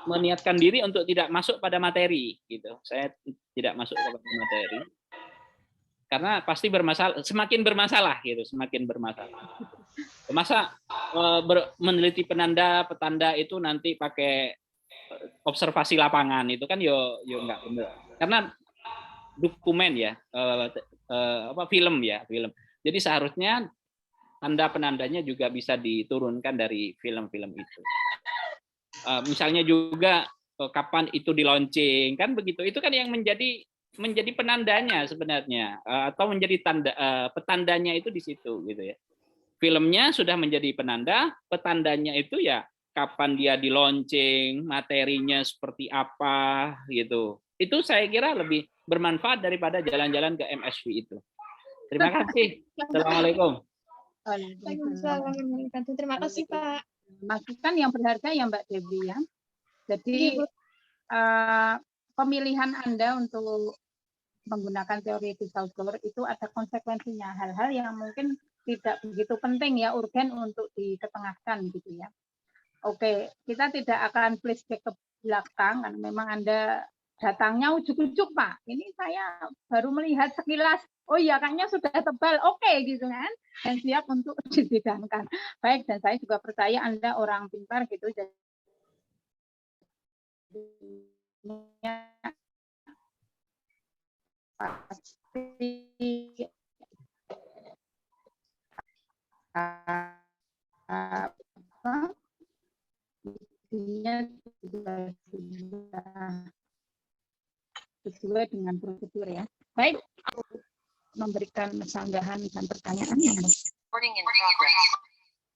meniatkan diri untuk tidak masuk pada materi gitu. Saya tidak masuk pada materi. Karena pasti semakin bermasalah gitu, semakin bermasalah. Masa meneliti petanda itu nanti pakai observasi lapangan itu kan yo nggak benar. Karena dokumen ya, film. Jadi seharusnya penanda-penandanya juga bisa diturunkan dari film-film itu. Misalnya juga kapan itu di launching kan begitu. Itu kan yang menjadi menjadi penandanya sebenarnya, atau menjadi petandanya itu di situ gitu ya. Filmnya sudah menjadi penanda, petandanya itu ya kapan dia di launching, materinya seperti apa gitu. Itu saya kira lebih bermanfaat daripada jalan-jalan ke MSV itu. Terima kasih. Assalamualaikum. Waalaikumsalam. Terima kasih, Pak. Masukan yang berharga ya Mbak Dewi ya. Jadi Iya, Bu. Pemilihan Anda untuk menggunakan teori disorder itu ada konsekuensinya, hal-hal yang mungkin tidak begitu penting ya, urgen untuk diketengahkan gitu ya. Oke, kita tidak akan flashback ke belakang karena memang Anda datangnya ujuk-ujuk Pak. Ini saya baru melihat sekilas, oh iya kayaknya sudah tebal, oke gitu kan, dan siap untuk disidangkan. Baik, dan saya juga percaya Anda orang pintar gitu, jadi pasti isinya juga sudah sesuai dengan prosedur ya. Baik, memberikan sanggahan dan pertanyaan yang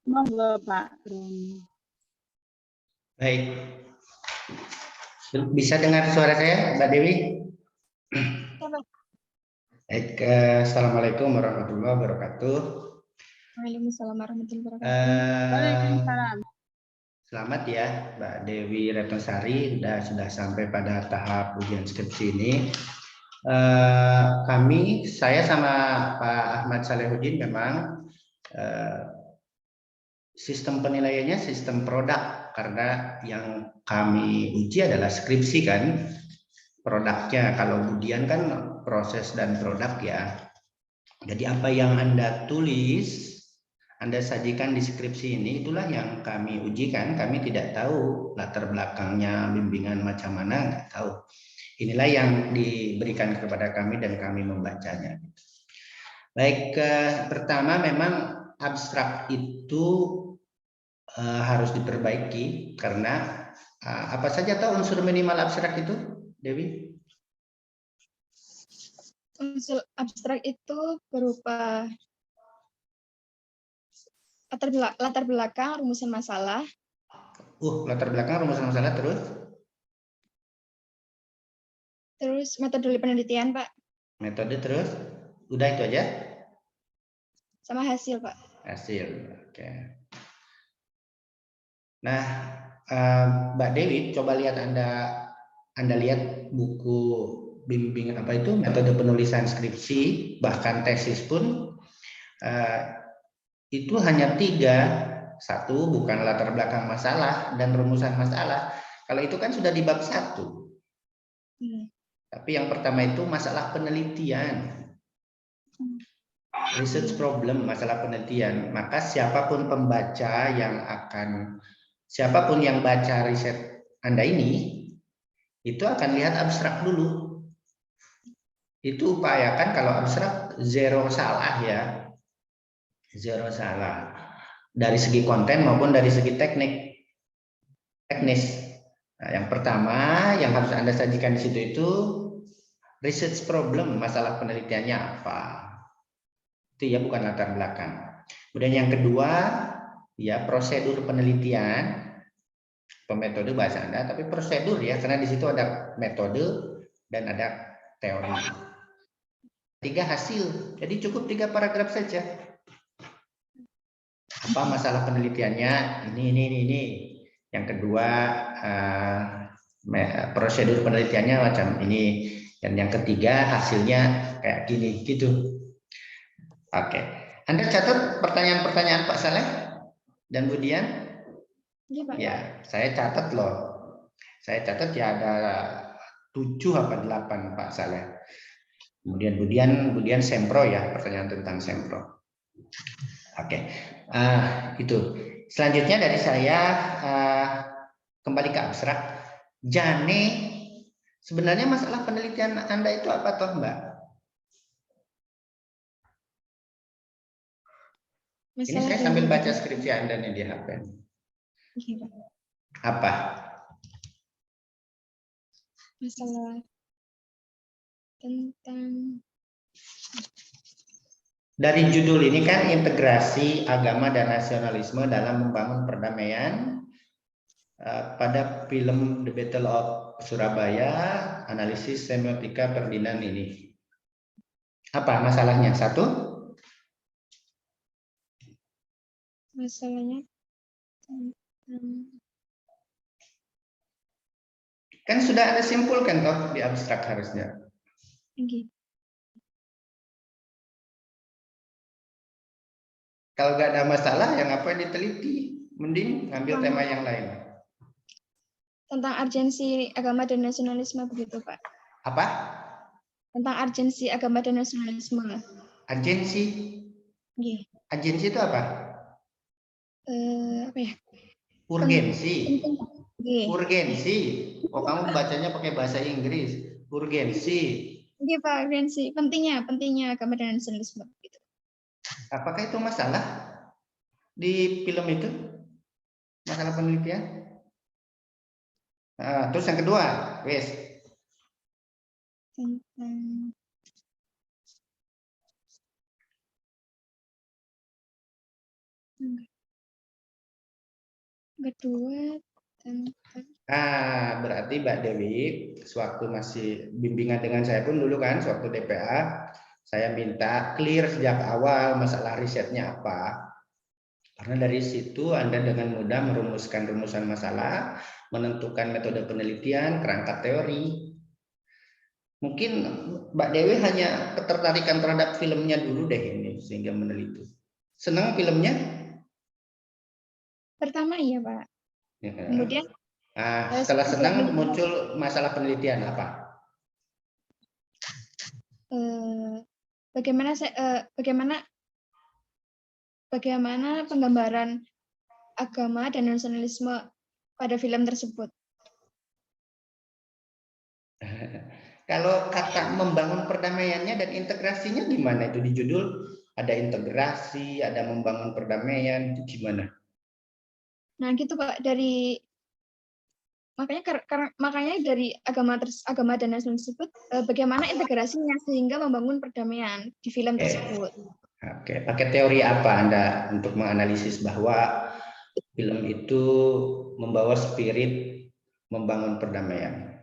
monggo Pak Roni. Baik. Bisa dengar suara saya, Mbak Dewi? Baik, Assalamualaikum warahmatullahi wabarakatuh. Waalaikumsalam warahmatullahi wabarakatuh. Waalaikumsalam. Selamat ya, Mbak Dewi Retnosari, sudah sampai pada tahap ujian skripsi ini. Saya sama Pak Ahmad Salehuddin memang sistem penilaiannya sistem produk, karena yang kami uji adalah skripsi kan, produknya. Kalau ujian kan proses dan produk ya. Jadi apa yang Anda tulis, Anda sajikan di skripsi ini, itulah yang kami ujikan. Kami tidak tahu latar belakangnya bimbingan macam mana, nggak tahu. Inilah yang diberikan kepada kami dan kami membacanya. Baik, pertama memang abstrak itu harus diperbaiki, karena apa saja tahu unsur minimal abstrak itu, Dewi? Unsur abstrak itu berupa latar belakang, rumusan masalah. Latar belakang, rumusan masalah, terus Metode penelitian, Pak. Metode, terus udah itu aja? Sama hasil, Pak. Hasil, oke. Nah, Mbak Dewi, coba lihat Anda lihat buku bimbingan apa itu, metode penulisan skripsi, bahkan tesis pun itu hanya 3. 1, bukan latar belakang masalah dan rumusan masalah. Kalau itu kan sudah di bab 1. Tapi yang pertama itu masalah penelitian. Research problem, masalah penelitian. Maka siapapun yang baca riset Anda ini, itu akan lihat abstrak dulu. Itu upayakan kalau abstrak zero salah ya. Zero salah. Dari segi konten maupun dari segi teknis. Nah, yang pertama yang harus Anda sajikan di situ itu research problem, masalah penelitiannya apa. Itu ya, bukan latar belakang. Kemudian yang kedua, ya prosedur penelitian, metode bahasa Anda, tapi prosedur ya, karena di situ ada metode dan ada teori. 3 hasil, jadi cukup 3 paragraf saja. Apa masalah penelitiannya? Ini. Yang kedua, prosedur penelitiannya macam ini, dan yang ketiga hasilnya kayak gini, gitu. Oke, Anda catat pertanyaan-pertanyaan Pak Saleh dan Budian? Iya, Pak. Ya, saya catat loh. Saya catat ya ada 7 apa 8 Pak Saleh. Kemudian Budian sempro ya, pertanyaan tentang sempro. Oke, itu. Selanjutnya dari saya kembali ke abstrak. Jane, sebenarnya masalah penelitian Anda itu apa toh Mbak? Ini saya sambil baca skripsi Anda nih di HP. Apa? Masalah tentang Dari judul ini kan integrasi agama dan nasionalisme dalam membangun perdamaian pada film The Battle of Surabaya, analisis semiotika Ferdinand ini. Apa masalahnya? Satu? masalahnya tentang Kan sudah ada simpulkan toh di abstrak harusnya. Oke. Kalau nggak ada masalah, ya ngapain diteliti? Mending ngambil tema yang lain. Tentang urgensi agama dan nasionalisme begitu, Pak. Apa? Tentang urgensi agama dan nasionalisme. Agensi? Oke. Agensi itu apa? Apa ya? Urgensi. Penting. Oke. Urgensi. Oh, kamu bacanya pakai bahasa Inggris. Urgensi. Oke, Pak, urgensi. Pentingnya agama dan nasionalisme gitu. Apakah itu masalah di film itu? Masalah penelitian? Nah, terus yang kedua, wes. Tentang kedua tentang Berarti Mbak Dewi, sewaktu masih bimbingan dengan saya pun dulu kan, sewaktu DPA, saya minta clear sejak awal masalah risetnya apa. Karena dari situ Anda dengan mudah merumuskan rumusan masalah, menentukan metode penelitian, kerangka teori. Mungkin Mbak Dewi hanya ketertarikan terhadap filmnya dulu deh ini, sehingga meneliti. Senang filmnya? pertama iya, Pak. Ya. Kemudian Setelah senang muncul masalah penelitian apa? Bagaimana penggambaran agama dan nasionalisme pada film tersebut. Kalau kata membangun perdamaiannya dan integrasinya gimana itu di judul? Ada integrasi, ada membangun perdamaian, itu gimana? Nah, gitu Pak, makanya dari agama dan nasionalisme tersebut bagaimana integrasinya sehingga membangun perdamaian di film tersebut. Oke, pakai teori apa Anda untuk menganalisis bahwa film itu membawa spirit membangun perdamaian?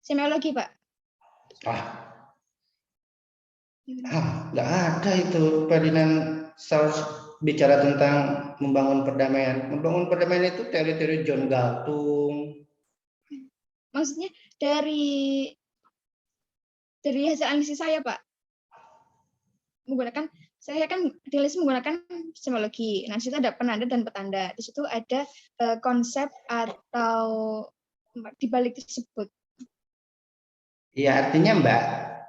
Semiologi, Pak. Nggak ada itu Ferdinand Saussure bicara tentang membangun perdamaian. Membangun perdamaian itu teori-teori John Galtung. Maksudnya dari hasil analisis saya, Pak. Saya kan analisis menggunakan semiologi. Nah, di situ ada penanda dan petanda. Di situ ada konsep atau di balik tersebut. Ya, artinya Mbak,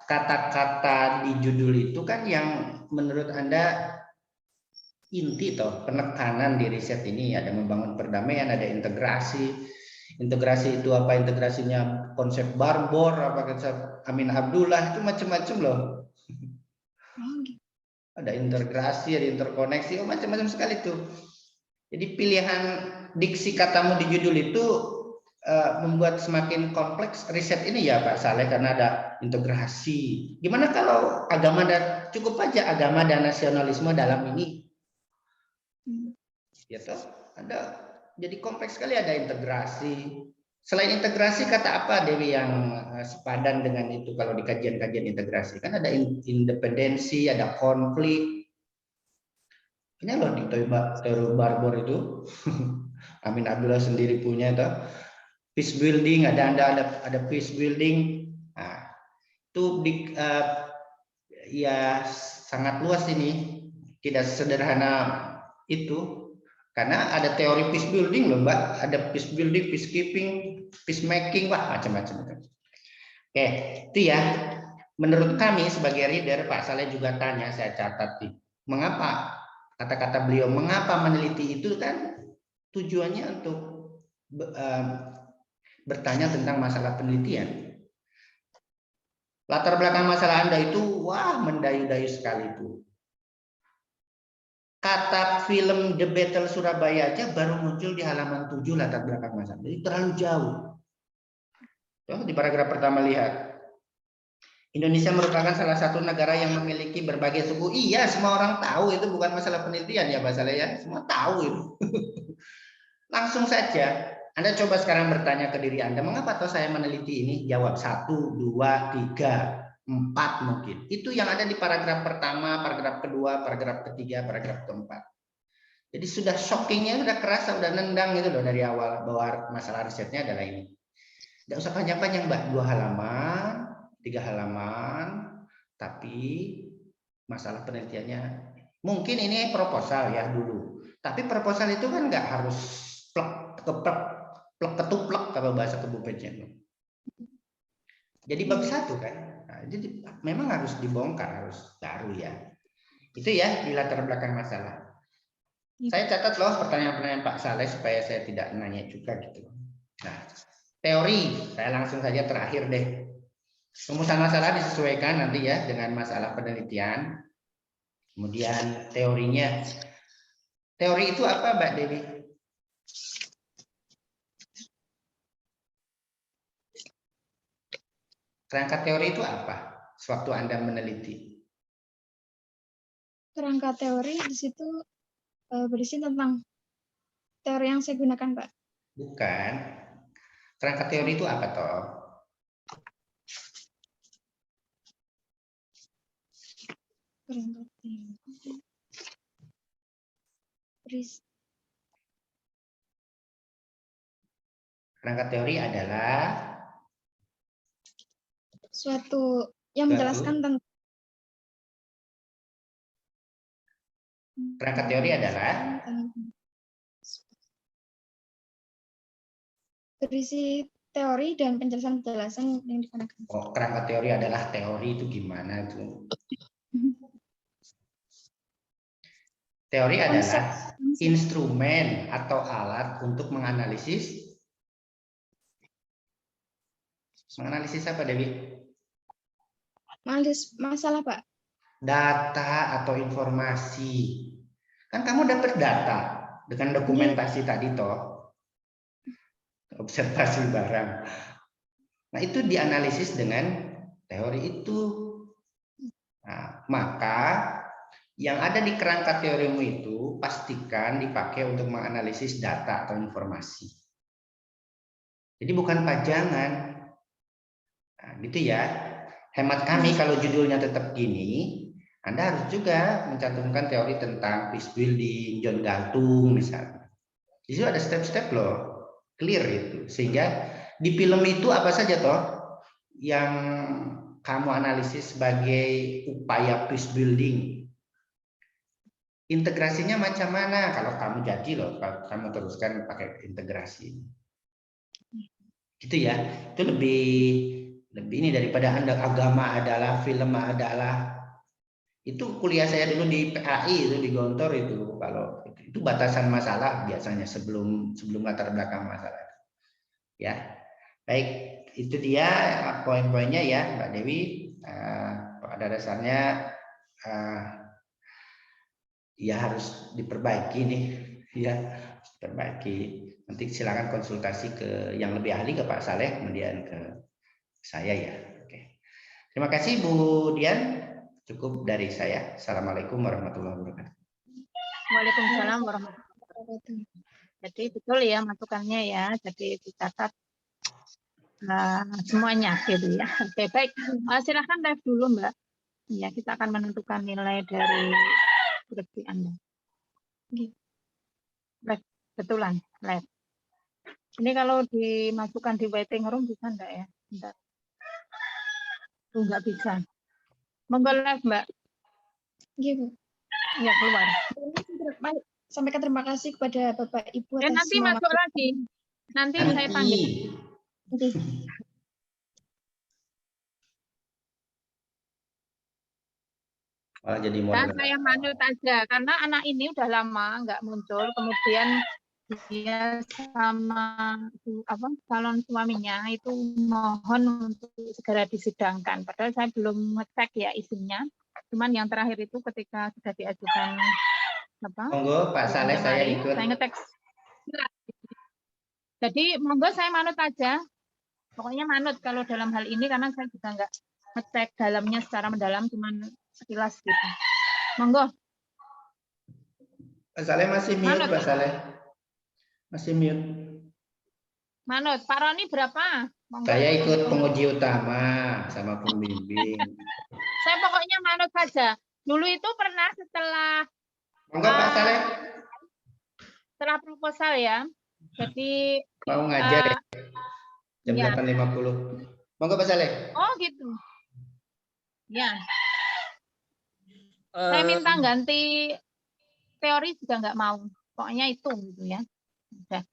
kata-kata di judul itu kan yang menurut Anda inti toh, penekanan di riset ini ada membangun perdamaian, ada integrasi. Integrasi itu apa? Integrasinya konsep Barbour, apa konsep Amin Abdullah, itu macam-macam loh. Ada integrasi, ada interkoneksi, macam-macam sekali tuh. Jadi pilihan diksi katamu di judul itu membuat semakin kompleks riset ini ya Pak Saleh, karena ada integrasi. Gimana kalau agama dan cukup aja agama dan nasionalisme dalam ini? Ya toh, ada jadi kompleks sekali, ada integrasi. Selain integrasi, kata apa Dewi yang sepadan dengan itu kalau di kajian-kajian integrasi? Kan ada independensi, ada konflik. Ini loh di teori Barbour itu. Amin Abdullah sendiri punya itu. Peace building, ada peace building. Nah, itu ya sangat luas ini, tidak sederhana itu. Karena ada teori peace building loh Mbak, ada peace building, peacekeeping, peacemaking, wah macam-macam itu. Oke, itu ya. Menurut kami sebagai reader, Pak Saleh juga tanya, saya catat nih, mengapa kata-kata beliau, mengapa meneliti itu kan tujuannya untuk bertanya tentang masalah penelitian. Latar belakang masalah Anda itu, wah mendayu-dayu sekali itu. Kata film The Battle Surabaya aja baru muncul di halaman 7 latar belakang masalah. Jadi terlalu jauh. Di paragraf pertama lihat. Indonesia merupakan salah satu negara yang memiliki berbagai suku. Iya, semua orang tahu, itu bukan masalah penelitian ya Pak Saleh ya. Semua tahu itu. Langsung saja. Anda coba sekarang bertanya ke diri Anda, mengapa toh saya meneliti ini? Jawab 1, 2, 3, 4 mungkin. Itu yang ada di paragraf pertama, paragraf kedua, paragraf ketiga, paragraf keempat. Jadi sudah shockingnya, sudah kerasa, sudah nendang gitu loh dari awal bahwa masalah risetnya adalah ini. Tidak usah panjang-panjang Mbak, 2 halaman, 3 halaman, tapi masalah penelitiannya mungkin ini proposal ya dulu. Tapi proposal itu kan nggak harus plek ketuplek kalau bahasa kebupaten. Jadi bab 1 kan. Nah, jadi memang harus dibongkar, harus baru ya. Itu ya di latar belakang masalah. Saya catat loh pertanyaan-pertanyaan Pak Saleh supaya saya tidak nanya juga gitu. Nah, teori saya langsung saja terakhir deh. Rumusan masalah disesuaikan nanti ya dengan masalah penelitian. Kemudian teorinya. Teori itu apa Mbak Dewi? Kerangka teori itu apa? Sewaktu Anda meneliti. Kerangka teori di situ berisi tentang teori yang saya gunakan, Pak. Bukan. Kerangka teori itu apa toh? Kerangka teori. Kerangka teori adalah suatu yang menjelaskan tentang kerangka teori adalah berisi teori dan penjelasan-penjelasan yang digunakan. oh, kerangka teori adalah teori itu gimana itu? Teori adalah instrumen atau alat untuk menganalisis apa Dewi? Menganalisis masalah, Pak. Data atau informasi. Kan kamu dapat data dengan dokumentasi tadi toh. Observasi barang. Nah, itu dianalisis dengan teori itu. Nah, maka yang ada di kerangka teorimu itu pastikan dipakai untuk menganalisis data atau informasi. Jadi bukan pajangan. Nah, gitu ya. Hemat kami kalau judulnya tetap gini, Anda harus juga mencantumkan teori tentang peace building, John Galtung misalnya. Di situ ada step-step loh, clear itu. Sehingga di film itu apa saja toh yang kamu analisis sebagai upaya peace building. Integrasinya macam mana? Kalau kamu jadi loh, kalau kamu teruskan pakai integrasi. Gitu ya. Itu lebih ini daripada Anda agama adalah, film adalah. Itu kuliah saya dulu di PAI itu di Gontor itu, kalau itu batasan masalah biasanya sebelum latar belakang masalah. Ya. Baik, itu dia poin-poinnya ya Mbak Dewi. Pada dasarnya ya harus diperbaiki nih ya, diperbaiki. Nanti silakan konsultasi ke yang lebih ahli, ke Pak Saleh, kemudian ke saya ya. Oke. Terima kasih Bu Dian. Cukup dari saya. Assalamualaikum warahmatullahi wabarakatuh. Waalaikumsalam warahmatullahi wabarakatuh. Jadi betul ya masukannya ya. Jadi dicatat semuanya gitu ya. Oke, baik. Silahkan live dulu Mbak. Ya, kita akan menentukan nilai dari skripsi Anda. Live, betulan live. Ini kalau dimasukkan di waiting room bisa enggak ya? Bentar. Enggak bisa. Monggo live Mbak. Iya, Bu. Ya, keluar. Sampaikan terima kasih kepada Bapak Ibu atas Nanti semua masuk lagi. Nanti saya panggil. Nanti. Malah jadi Dan moderator. saya manut aja karena anak ini udah lama nggak muncul, kemudian dia sama calon suaminya itu mohon untuk segera disidangkan. Padahal saya belum ngecek ya isinya. Cuman yang terakhir itu ketika sudah diajukan Monggo Pak Saleh, saya ikut. saya ngecek. Jadi monggo saya manut aja. Pokoknya manut kalau dalam hal ini karena saya juga nggak ngecek dalamnya secara mendalam, cuman sekilas gitu. Monggo. Pak Saleh masih mute, Manut. Pak Saleh. Masih mute. Manut, Pak Roni berapa? Monggo. Saya ikut penguji utama sama pembimbing. Saya pokoknya manut saja. Dulu itu pernah setelah Monggo Pak Saleh. setelah proposal ya. Jadi Mau ngajar ya? Jam ya. 8.50. Monggo Pak Saleh. Oh gitu. Ya. Saya minta ganti teori juga nggak mau. Pokoknya itu gitu ya. Udah.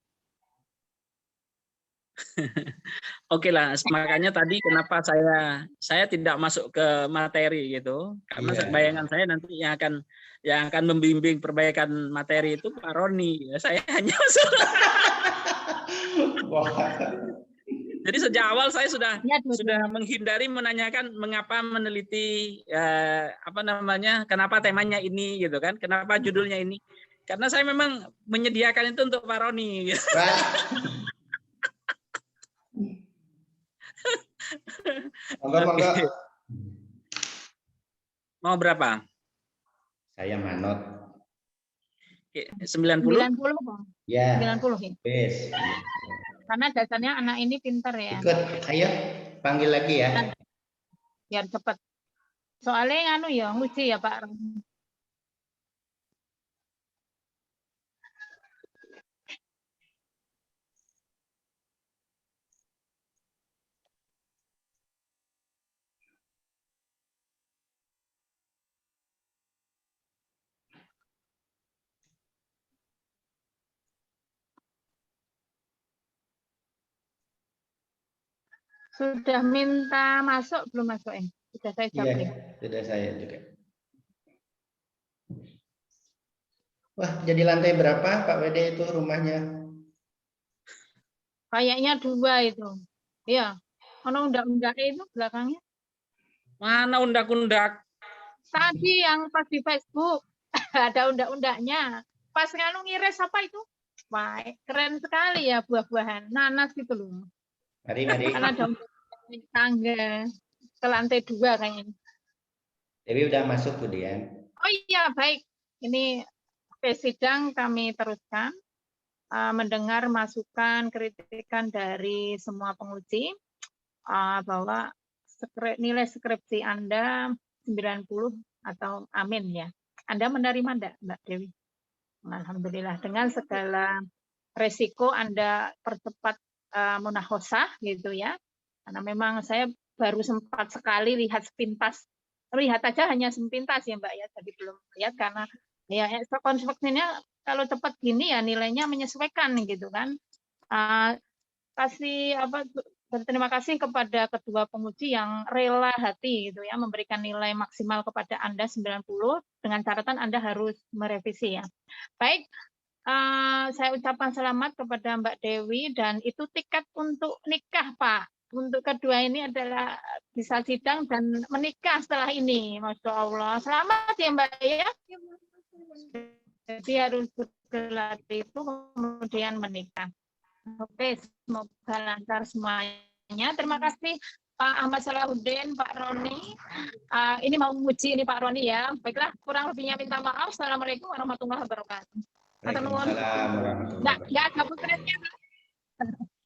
Oke lah, makanya tadi kenapa saya tidak masuk ke materi gitu, karena Iya. bayangan saya nanti yang akan membimbing perbaikan materi itu Pak Roni. Saya hanya masuk. Jadi sejak awal saya sudah menghindari menanyakan mengapa meneliti kenapa temanya ini gitu kan, kenapa judulnya ini. Karena saya memang menyediakan itu untuk Pak Roni. Gitu. Monggo. Mau berapa? Saya manut. 90? 90, Bang. Ya. 90 ya. Yes. Karena dasarnya anak ini pintar ya. Ikut, ayo panggil lagi ya. Biar cepat. Soalnya nguji ya Pak. Sudah minta masuk belum masuk ya? Sudah saya jawab. Iya, sudah saya juga. Wah, jadi lantai berapa Pak WD itu rumahnya? Kayaknya 2 itu. Iya. Mana undak-undaknya itu belakangnya? Mana undak-undak? Tadi yang pas di Facebook ada undak-undaknya. Pas ngiris apa itu? Wah, keren sekali ya buah-buahan. Nanas gitu loh. Mari. Karena ada tangga ke lantai 2 kayaknya. Dewi udah masuk kemudian. Oh iya, baik. Ini sidang kami teruskan. Mendengar masukan, kritikan dari semua penguji bahwa nilai skripsi Anda 90 atau amin ya. Anda menerima enggak, Mbak Dewi? Alhamdulillah. Dengan segala resiko Anda percepat munahosah gitu ya. Karena memang saya baru sempat sekali lihat sepintas. Lihat aja hanya sepintas ya Mbak ya. Jadi belum lihat karena ya konstruksinya kalau cepat gini ya nilainya menyesuaikan gitu kan. Berterima kasih kepada kedua penguji yang rela hati gitu ya memberikan nilai maksimal kepada Anda 90 dengan catatan Anda harus merevisi ya. Baik, saya ucapkan selamat kepada Mbak Dewi dan itu tiket untuk nikah Pak. Untuk kedua ini adalah bisa sidang dan menikah setelah ini. Masya Allah. Selamat ya Mbak ya. Jadi harus bergelar itu kemudian menikah. Oke, semoga lancar semuanya. Terima kasih Pak Ahmad Salahuddin, Pak Roni. Ini mau menguji ini Pak Roni ya. Baiklah, kurang lebihnya minta maaf. Assalamualaikum warahmatullahi wabarakatuh. Waalaikumsalam warahmatullahi wabarakatuh. Nggak ada putresnya.